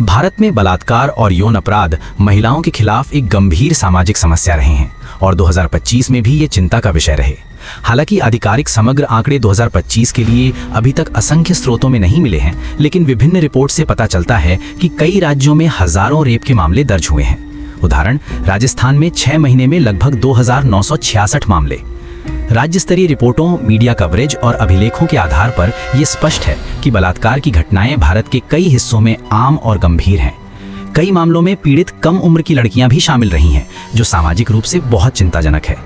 भारत में बलात्कार और यौन अपराध महिलाओं के खिलाफ एक गंभीर सामाजिक समस्या रहे हैं और 2025 में भी ये चिंता का विषय रहे। हालांकि आधिकारिक समग्र आंकड़े 2025 के लिए अभी तक असंख्य स्रोतों में नहीं मिले हैं, लेकिन विभिन्न रिपोर्ट से पता चलता है कि कई राज्यों में हजारों रेप के मामले दर्ज हुए हैं। उदाहरण, राजस्थान में 6 महीने में लगभग 2966 मामले। राज्य स्तरीय रिपोर्टों, मीडिया कवरेज और अभिलेखों के आधार पर यह स्पष्ट है कि बलात्कार की घटनाएं भारत के कई हिस्सों में आम और गंभीर हैं। कई मामलों में पीड़ित कम उम्र की लड़कियां भी शामिल रही हैं, जो सामाजिक रूप से बहुत चिंताजनक है।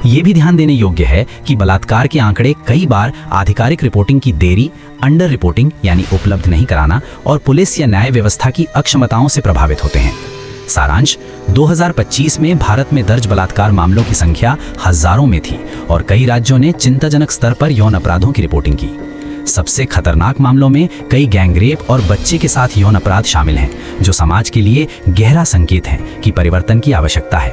ये भी ध्यान देने योग्य है कि बलात्कार के आंकड़े कई बार आधिकारिक रिपोर्टिंग की देरी, अंडर रिपोर्टिंग यानी उपलब्ध नहीं कराना और पुलिस या न्याय व्यवस्था की अक्षमताओं से प्रभावित होते हैं। सारांश, 2025 में भारत में दर्ज बलात्कार मामलों की संख्या हजारों में थी और कई राज्यों ने चिंताजनक स्तर पर यौन अपराधों की रिपोर्टिंग की। सबसे खतरनाक मामलों में कई गैंगरेप और बच्चे के साथ यौन अपराध शामिल हैं, जो समाज के लिए गहरा संकेत है कि परिवर्तन की आवश्यकता है।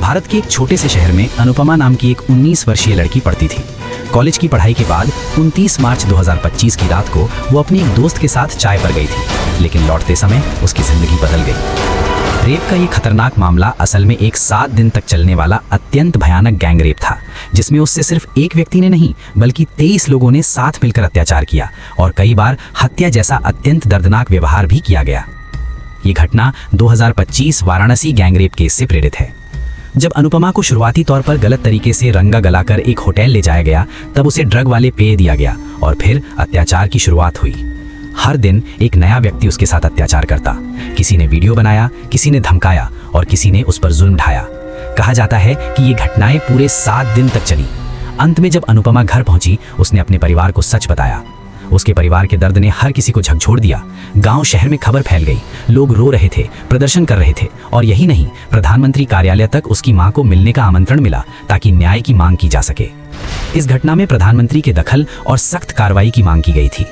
भारत के एक छोटे से शहर में अनुपमा नाम की एक 19 वर्षीय लड़की पढ़ती थी। कॉलेज की पढ़ाई के बाद 29 मार्च 2025 की रात को वो अपनी एक दोस्त के साथ चाय पर गई थी, लेकिन लौटते समय उसकी जिंदगी बदल गई। रेप का ये खतरनाक मामला असल में एक 7 दिन तक चलने वाला अत्यंत भयानक गैंग रेप था, जिसमें उससे सिर्फ एक व्यक्ति ने नहीं बल्कि 23 लोगों ने साथ मिलकर अत्याचार किया और कई बार हत्या जैसा अत्यंत दर्दनाक व्यवहार भी किया गया। ये घटना 2025 वाराणसी गैंग रेप केस से प्रेरित है। जब अनुपमा को शुरुआती तौर पर गलत तरीके से रंगा गलाकर एक होटल ले जाया गया, तब उसे ड्रग वाले पेय दिया गया और फिर अत्याचार की शुरुआत हुई। हर दिन एक नया व्यक्ति उसके साथ अत्याचार करता। किसी ने वीडियो बनाया, किसी ने धमकाया और किसी ने उस पर जुल्म ढाया। कहा जाता है कि ये घटनाएं पूरे 7 दिन तक चली। अंत में जब अनुपमा घर पहुंची, उसने अपने परिवार को सच बताया। उसके परिवार के दर्द ने हर किसी को झकझोर दिया। गांव शहर में खबर फैल गई, लोग रो रहे थे, प्रदर्शन कर रहे थे और यही नहीं, प्रधानमंत्री कार्यालय तक उसकी मां को मिलने का आमंत्रण मिला ताकि न्याय की मांग की जा सके। इस घटना में प्रधानमंत्री के दखल और सख्त कार्रवाई की मांग की गई थी।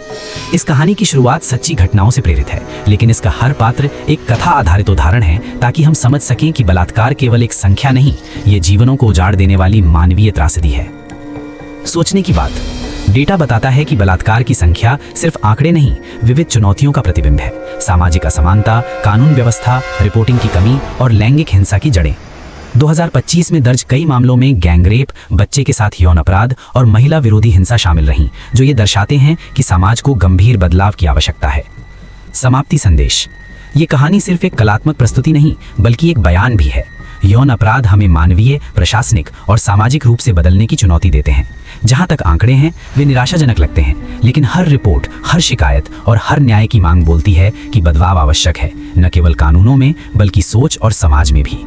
इस कहानी की शुरुआत सच्ची घटनाओं से प्रेरित है, लेकिन इसका हर पात्र एक कथा आधारित उदाहरण है ताकि हम समझ सकें कि बलात्कार केवल एक संख्या नहीं, ये जीवनों को उजाड़ देने वाली मानवीय त्रासदी है। सोचने की बात, डेटा बताता है कि बलात्कार की संख्या सिर्फ आंकड़े नहीं, विविध चुनौतियों का प्रतिबिंब है। सामाजिक असमानता, कानून व्यवस्था, रिपोर्टिंग की कमी और लैंगिक हिंसा की जड़ें। 2025 में दर्ज कई मामलों में गैंगरेप, बच्चे के साथ यौन अपराध और महिला विरोधी हिंसा शामिल रहीं, जो ये दर्शाते हैं कि समाज को गंभीर बदलाव की आवश्यकता है। समाप्ति संदेश, ये कहानी सिर्फ एक कलात्मक प्रस्तुति नहीं बल्कि एक बयान भी है। यौन अपराध हमें मानवीय, प्रशासनिक और सामाजिक रूप से बदलने की चुनौती देते हैं। जहां तक आंकड़े हैं, वे निराशाजनक लगते हैं, लेकिन हर रिपोर्ट, हर शिकायत और हर न्याय की मांग बोलती है कि बदलाव आवश्यक है, न केवल कानूनों में बल्कि सोच और समाज में भी।